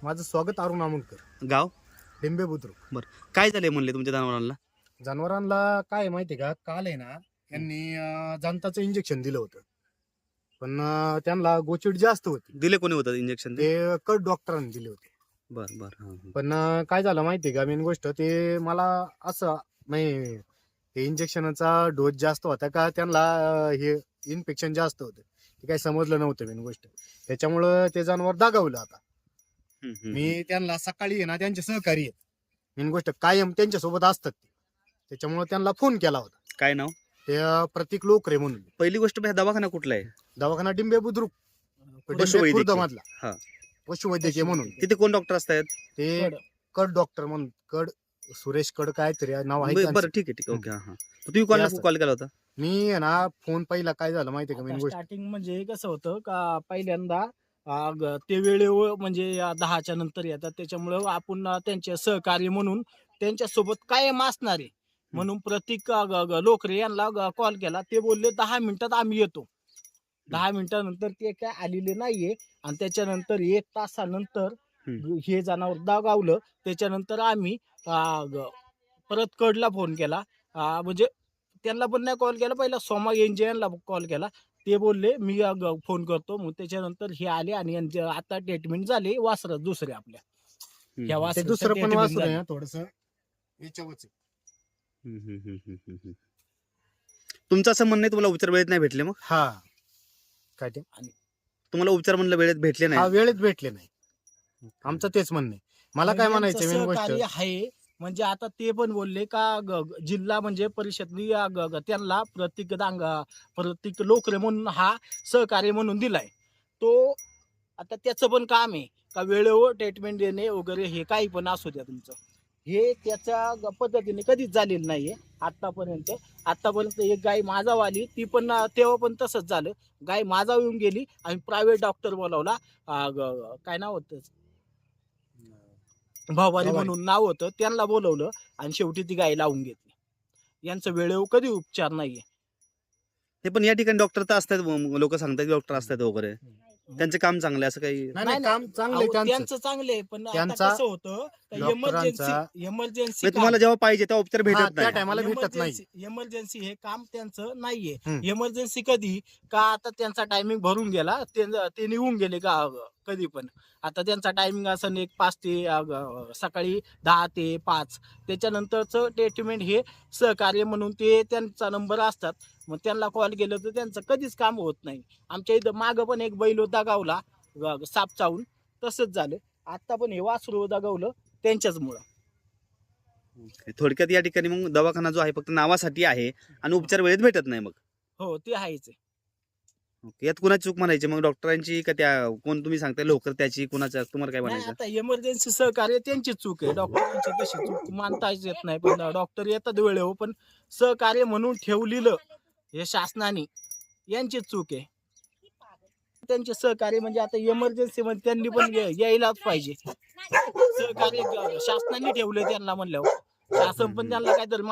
माझं स्वागत अरुण आमुलकर, गाव डिंबे बुद्रुक. बर काय झाले म्हणले तुमच्या जनावरांना? जनावरांना काय माहिती का, काल आहे ना यांनी जंताचं इंजेक्शन दिलं होतं, पण त्यांना गोचिड जास्त होती. दिले कोणी होतं इंजेक्शन? ते कट डॉक्टरांनी दिले होते. बर बर. पण काय झालं माहिती का, मेन गोष्ट ते मला असं नाही, ते इंजेक्शनचा डोस जास्त होता का त्यांना हे इन्फेक्शन जास्त होतं, ते काही समजलं नव्हतं मेन गोष्ट. त्याच्यामुळं ते जनावर दागावलं. आता मी त्यांना सकाळी आहे ना, त्यांचे सहकारी आहेत मेन गोष्ट, कायम त्यांच्यासोबत असतात ते, त्याच्यामुळे त्यांना फोन केला होता. काय नाव? ते प्रतीक लोकरे म्हणून. पहिली गोष्ट दवाखाना कुठला आहे? दवाखाना डिंबे बुद्रुक, पशुवैद्यकीय. मधला. हा, पशुवैद्यकीय म्हणून. तिथे कोण डॉक्टर असतात? ते कड डॉक्टर म्हणून, कड सुरेश कड काय तरी नाव आहे बरं, ठीक आहे ठीक आहे, ओके. हा, तुम्ही कोणाला कॉल केला होता? मी आहे ना, फोन पहिला काय झालं माहितीये का मेन गोष्ट, स्टार्टिंग म्हणजे कसं होतं का, पहिल्यांदा ते वेळेवर म्हणजे 10च्या नंतर येतात, त्याच्यामुळं आपण त्यांचे सहकार्य म्हणून त्यांच्यासोबत कायम असणार आहे म्हणून प्रतीक लोकरे यांना कॉल केला. ते बोलले 10 मिनिटात आम्ही येतो. 10 मिनिटानंतर ते काय आलेले नाहीये, आणि त्याच्यानंतर 1 तासानंतर हे जनावर दागावलं. त्याच्यानंतर आम्ही परत कडला फोन केला, म्हणजे त्यांना पण नाही कॉल केला, पहिला सोमा यांना कॉल केला. ते बोलले मी फोन करतो. मग त्याच्यानंतर हे आले आणि यांचे आता ट्रीटमेंट झाली. वासर दुसरे आपल्या ह्या ते वासराचं दुसरं पण treatment वासरू झालं. आहे थोडस याच्यावरच. तुमचं असं म्हणणं आहे तुम्हाला उपचार वेळेत नाही भेटले? मग हा, काय ते तुम्हाला उपचार म्हणलं वेळेत भेटले हा, नाही? वेळेत भेटले नाही, आमचं तेच म्हणणं आहे. मला काय म्हणजे म्हणायचं यांचं मेन गोष्ट, सहकार्य आहे. म्हणजे आता ते पण बोलले का जिल्हा म्हणजे परिषदनी त्यांना प्रतीक लोकरे म्हणून हा सहकार्य म्हणून दिलाय. तो आता त्याचं पण काम आहे का वेळेवर ट्रीटमेंट देणे वगैरे, हे काही पण असू द्या तुमचं, हे त्याच्या पद्धतीने कधीच झालेलं नाहीये आतापर्यंत. एक गाय माझावाली, ती पण तेव्हा पण तसंच झालं. गाय माझा येऊन गेली आणि प्रायव्हेट डॉक्टर बोलावला, काय नाव होतं भावारी म्हणून नाव होतं, त्यांना बोलवलं आणि शेवटी ती गाय लावून घेतली. यांचं वेळेवर कधी उपचार नाहीये. ते पण या ठिकाणी डॉक्टर तर असतात, लोक सांगतात डॉक्टर असतात वगैरे, त्यांचं काम चांगलं असं काही? नाही काम चांगलं अहो, आहे त्यांचं चांगले, पण आता त्यांचा कसं होतं, डॉक्टरांचा- इमर्जन्सी तुम्हाला जेव्हा पाहिजे तेव्हा उपचार भेटत त्या नाही. टायमाला भेटत नाही. इमर्जन्सी हे काम त्यांचं नाहीये. हम्म. इमर्जन्सी कधी का, आता त्यांचा टायमिंग भरून गेला, ते निघून गेले का कधी पण. आता त्यांचा टायमिंग असं 5 ते सकाळी 10 ते 5, त्याच्यानंतरचं ट्रीटमेंट हे सहकार्य म्हणून ते त्यांचा नंबर असतात. मग त्यांना कॉल केलं तर त्यांचं कधीच काम होत नाही. आमच्या इथं मागं पण एक बैल होता गावला, साप चावून, तसंच झालं. आता पण हे वासरू दागवलं त्यांच्याचमुळं. थोडक्यात या ठिकाणी मग दवाखाना जो आहे फक्त नावासाठी आहे आणि उपचार वेळेत भेटत नाही. मग हो, ते आहेच. यात कुणाची चूक म्हणायची मग, डॉक्टरांची का त्या कोण तुम्ही सांगताय लोकर त्याची, कुणाच्या, तुम्हाला काय नाही, म्हणायचं? आता इमर्जन्सी सहकार्य त्यांची चूक आहे, डॉक्टरांची तशी चूक मानताच येत नाही. पण डॉक्टर येतात वेळेवर, पण सहकार्य म्हणून ठेवलेलं हे शासनाने, यांची चूक आहे. त्यांचे सहकार्य म्हणजे आता इमर्जन्सी मध्ये त्यांनी पण यायलाच पाहिजे. सहकार्य शासनाने ठेवले त्यांना म्हणल्यावर, शासन पण त्यांना काहीतरी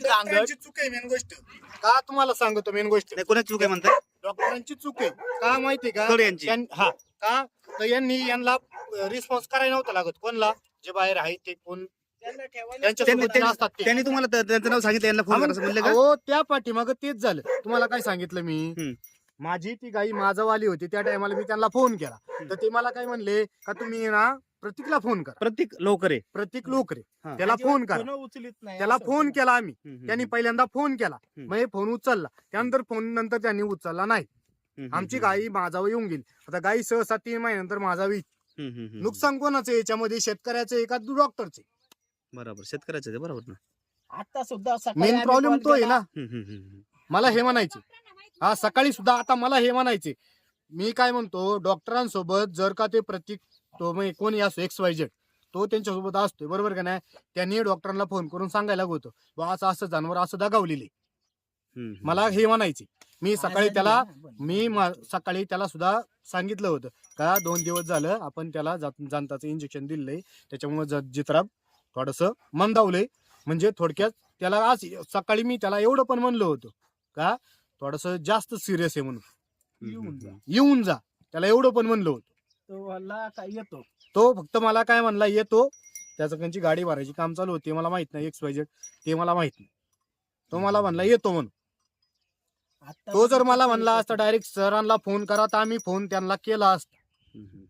डॉक्टरांची चूक आहे मेन गोष्ट. का तुम्हाला सांगतो मेन गोष्ट, नाही, कोणाची चूक आहे म्हणताय? डॉक्टरांची चूक आहे. का माहिती का, कडे यांची. हा, का तर यांना रिस्पॉन्स करायला नव्हता लागत. कोणला जे बाहेर आहे ते कोण त्यांच्यासोबत असतात ते. त्यांनी तुम्हाला त्यांचं नाव सांगितलं, यांना फोन करा असं म्हणलं का? हो, त्या पाठीमागं तेच झालं. तुम्हाला काय सांगितलं मी, हम्म. माझी ती गाई माझावाली होती, त्या टायमाला मी त्यांना फोन केला, तर ते मला काय म्हणले का, तुम्ही ना प्रतीकला फोन करा, प्रतीक लोकरे. प्रतीक लोकरे, हा. त्याला फोन करा. कोण उचलीत नाही, त्याला असं फोन होतं. केला आम्ही, हम्म, त्यांनी पहिल्यांदा फोन केला, मग हे फोन उचलला, त्यानंतर फोन नंतर त्यांनी उचलला नाही. हम्म, आमची गाई माझावर येऊन गेली. आता गाई सहसा 3 महिन्यानंतर माझावी. नुकसान कोणाचं याच्यामध्ये, शेतकऱ्याचं आहे का डॉक्टरचे? बरोबर, शेतकऱ्याचं ते बरोबर ना. आता सुद्धा सकाळी मेन आम्ही प्रॉब्लेम call तो आहे केला. ना. मला हे म्हणायचे, हा सकाळी सुद्धा आता मला हे म्हणायचे, मी काय म्हणतो, डॉक्टरांसोबत जर का ते प्रतीक, तो म्हणजे कोणी असो XYZ, तो त्यांच्यासोबत असतोय, बरोबर का नाही, त्यांनी डॉक्टरांना फोन करून सांगायला होतं, बा असं असं जनावर असं दागावलेले. मला हे म्हणायचे. मी सकाळी त्याला सकाळी त्याला सुद्धा सांगितलं होतं का, 2 दिवस झालं आपण त्याला जंताचं इंजेक्शन दिलंय, त्याच्यामुळे जित्राब थोडस मंदावलंय. म्हणजे थोडक्यात त्याला आज सकाळी मी त्याला एवढं पण म्हणलं होतं का, थोडस जास्त सिरियस आहे म्हणून येऊन जा, त्याला एवढं पण म्हणलं होतं. तो मला काय येतो. तो फक्त मला काय म्हणला येतो, त्याचं त्यांची गाडी भरायची काम चालू होती, मला माहित नाही XYZ, ते मला माहित नाही. तो मला म्हणला येतो म्हणून. आता तो जर मला कसं म्हणला आहे असता डायरेक्ट सरांना फोन करा, तर आम्ही फोन त्यांना केला असता.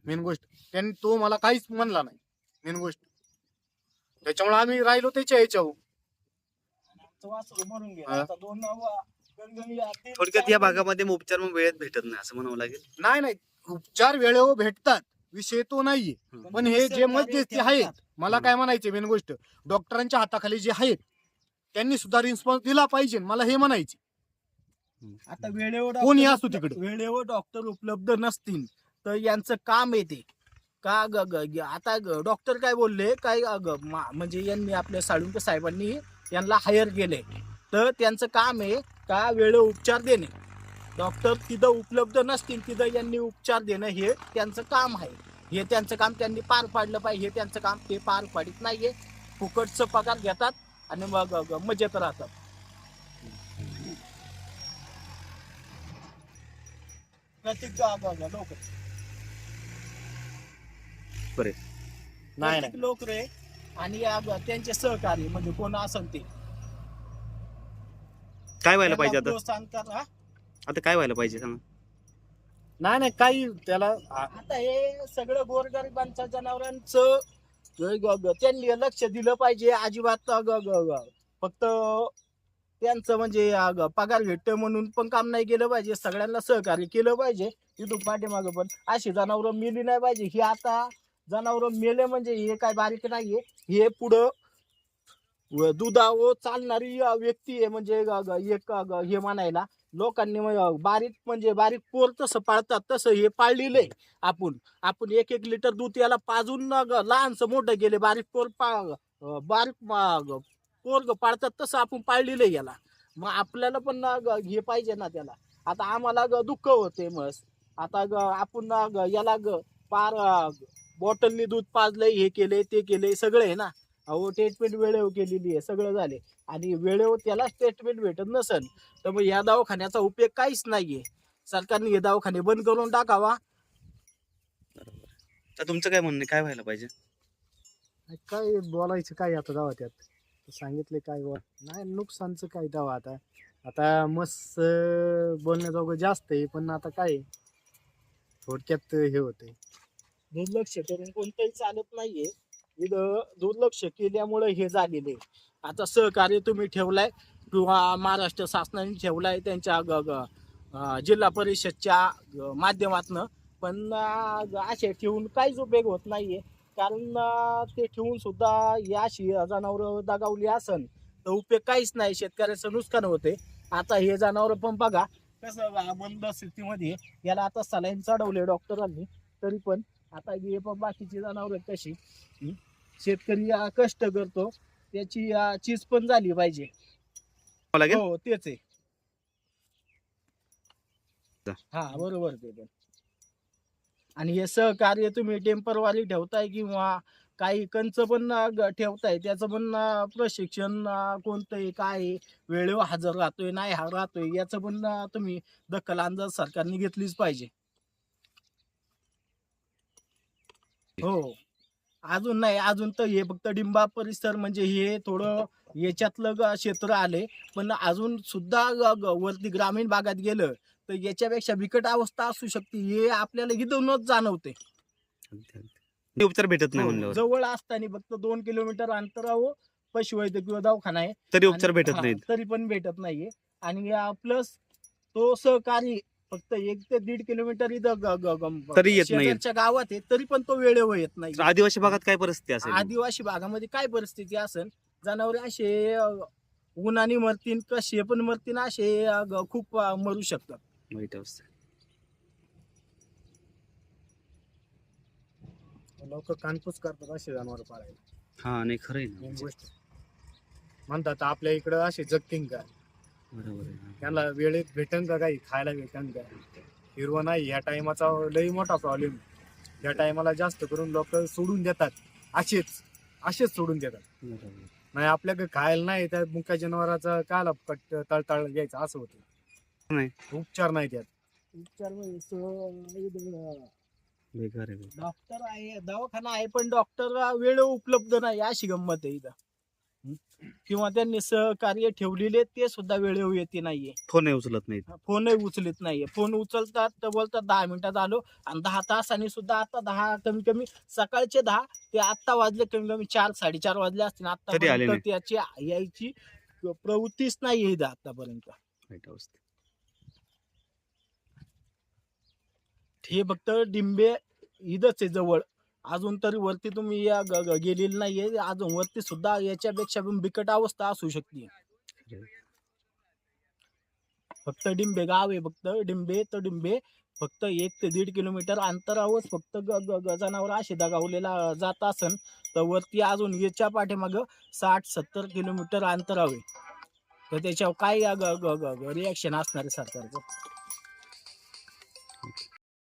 मेन गोष्ट त्यांनी तो मला काहीच म्हणला नाही. मेन गोष्ट त्याच्यामुळे आम्ही राहिलो त्याच्या ह्याच्यावर. तो वासरू मरून गेला. हा. आता दोन गणगणी आधी थोडक्यात या भागामध्ये मग उपचार मग वेळेत भेटत नाही असं म्हणावं लागेल. नाही नाही, उपचार वेळेवर भेटतात, विषय तो नाहीये. पण हे जे मध्यस्थी आहेत, मला काय म्हणायचे मेन गोष्ट, डॉक्टरांच्या हाताखाली जे आहेत त्यांनी सुद्धा रिस्पॉन्स दिला पाहिजे, मला हे म्हणायचे. आता वेळेवर कोणी डॉक्टर असो तिकडे. वेळेवर डॉक्टर उपलब्ध नसतील तर यांचं काम येते का आता डॉक्टर काय बोलले काय म्हणजे यांनी आपल्या साळुंके साहेबांनी यांना हायर केले, तर त्यांचं काम आहे का वेळेवर उपचार देणे. डॉक्टर तिथं उपलब्ध नसतील तिथं यांनी उपचार देणं हे त्यांचं काम आहे. हे त्यांचं काम त्यांनी पार पाडलं पाहिजे. हे त्यांचं काम ते पार पाडित नाहीये. फुकटचं पगार घेतात आणि मग मजेत राहतात. लोक नाही लोक रे आणि त्यांचे सहकारी म्हणजे कोण असेल ते काय व्हायला पाहिजे त्यांना आता? प्रोत्साहन करा. आता काय व्हायला पाहिजे सांगा. नाही काही त्याला आता हे सगळं गोरगरिबांच्या जनावरांचं त्यांनी लक्ष दिलं पाहिजे. अजिबात फक्त त्यांचं म्हणजे पगार भेटतं म्हणून पण काम नाही केलं पाहिजे. सगळ्यांना सहकार्य केलं पाहिजे. तिथून पाठीमागं पण अशी जनावरं मेली नाही पाहिजे. ही आता जनावरं मेले म्हणजे हे काय बारीक नाहीये. हे पुढं दुधावर चालणारी व्यक्ती आहे. म्हणजे एक हे म्हणायला लोकांनी बारीक म्हणजे बारीक पोर तसं पाळतात तसं हे पाळलेलं आहे. आपण 1-1 लिटर दूध याला पाजून लहानसं मोठं गेले बारीक पोर बारीक पोरग पाळतात तसं आपण पाळलेलं आहे याला. मग आपल्याला पण हे पाहिजे ना त्याला. आता आम्हाला दुःख होते मस्त. आता आपण याला पार बॉटलनी दूध पाजलंय, हे केलंय ते केलंय सगळं आहे ना. अहो ट्रीटमेंट वेळेवर केलेली आहे, सगळं झाले आणि वेळेवर त्याला ट्रीटमेंट भेटत नसेल तर मग या दवाखान्याचा उपयोग काहीच नाहीये. सरकारने हे दवाखाने बंद करून टाकावा. तर तुमचं काय म्हणणं आहे? काय व्हायला पाहिजे? काय बोलायचं काय आता दवा त्यात सांगितले काय नाही, नुकसानचं काय दवा आता. आता मस्त बोलण्याजोगं जास्त आहे, पण आता काय थोडक्यात हे होतंय. दुर्लक्ष करून कोणतंही चालत नाहीये. इथं दुर्लक्ष केल्यामुळे हे झालेले. आता सहकार्य तुम्ही ठेवलाय किंवा महाराष्ट्र शासनाने ठेवलाय त्यांच्या जिल्हा परिषदच्या माध्यमातनं, पण असे ठेवून काहीच उपयोग होत नाहीये. कारण ते ठेवून सुद्धा याशी जनावरं दगावली असन तर उपयोग काहीच नाही. शेतकऱ्याचं नुकसान होते. आता हे जनावर पण बघा कसं बंद स्थितीमध्ये. याला आता सलाईन चढवले डॉक्टरांनी, तरी पण आता हे पण बाकीची जनावर कशी शेतकरी कष्ट करतो त्याची चीज पण झाली पाहिजे. लागेल? हो तेच आहे. हा बरोबर ते पण. आणि हे सहकार्य तुम्ही टेम्परवारी ठेवताय किंवा काही कंच पण ठेवताय, त्याचं पण प्रशिक्षण कोणतं आहे काय आहे, वेळेवर हजर राहतोय नाही राहतोय याचं पण तुम्ही दखल अंदाज सरकारने घेतलीच पाहिजे. हो अजून नाही, अजून तर हे फक्त डिंबा परिसर म्हणजे हे थोडं याच्यातलं क्षेत्र आले, पण अजून सुद्धा वरती ग्रामीण भागात गेलं तर याच्यापेक्षा बिकट अवस्था असू शकते. हे आपल्याला इथूनच जाणवते. उपचार भेटत नाही हो, म्हणल्यावर जवळ असताना फक्त 2 किलोमीटर अंतरावर पशुवैद्यकीय दवाखाना आहे तरी उपचार भेटत हा, नाहीत. तरी पण भेटत नाहीये. आणि प्लस तो सहकारी फक्त 1 ते 1.5 किलोमीटर इथं तरी येत नाही. शेजारच्या गावात आहे, तरी पण तो वेळेवर येत नाही. आदिवासी भागात काय परिस्थिती असेल? आदिवासी भागामध्ये काय परिस्थिती असेल, जनावरे असे उन्हाने मरतीन कसे पण मरतीन, असे खूप मरू शकतात. वाईट अवस्था. लोक कानपूस करतात असे जनावर पाळायला. हा नाही खरं आहे ना. मेन गोष्ट म्हणतात आपल्या इकडं असे जगतील का, बरोबर आहे. त्यांना वेळेत भेटन का, काही खायला भेटन का, हिरवं नाही. ह्या टायमाचा लई मोठा प्रॉब्लेम. या टायमाला जास्त करून लोक सोडून देतात, असेच सोडून देतात. बरोबर. नाही आपल्याकडे खायला नाही, त्या मुक्या जनावराचा काला तळतळ घ्यायचं असं होतं. नाही. उपचार नाही त्यात. उपचार म्हणजे बेकार आहे. डॉक्टर आहे, दवाखाना आहे, पण डॉक्टर वेळ उपलब्ध नाही, अशी गंमत आहे इथं. हं? किंवा त्यांनी सहकार्य ठेवलेले ते सुद्धा वेळेवर येते नाहीये. फोन नाही उचलत नाही. फोनही उचलत नाहीये. फोन उचलतात तर बोलतात 10 मिनिटात आलो, आणि 10 तासांनी सुद्धा आता 10 कमी कमी सकाळचे 10 ते आता वाजले कमी कमी 4 साडेचार वाजले असतील तरी आले आता त्याची यायची प्रवृत्तीच नाहीये इथं आतापर्यंत. वाईट अवस्था. हे फक्त डिंबे इथंच आहे जवळ, अजून तरी वरती तुम्ही गेलेले नाहीये. अजून वरती सुद्धा याच्यापेक्षा पण बिकट अवस्था असू शकते. फक्त डिंबे गाव आहे, फक्त डिंबे तर डिंबे फक्त 1 ते 1.5 किलोमीटर अंतरावर फक्त जनावर असे दगावलेला जात असन, तर वरती अजून याच्या पाठीमागं 60-70 किलोमीटर अंतरावर आहे. तर त्याच्यावर काय रिॲक्शन असणार आहे सरकारचं?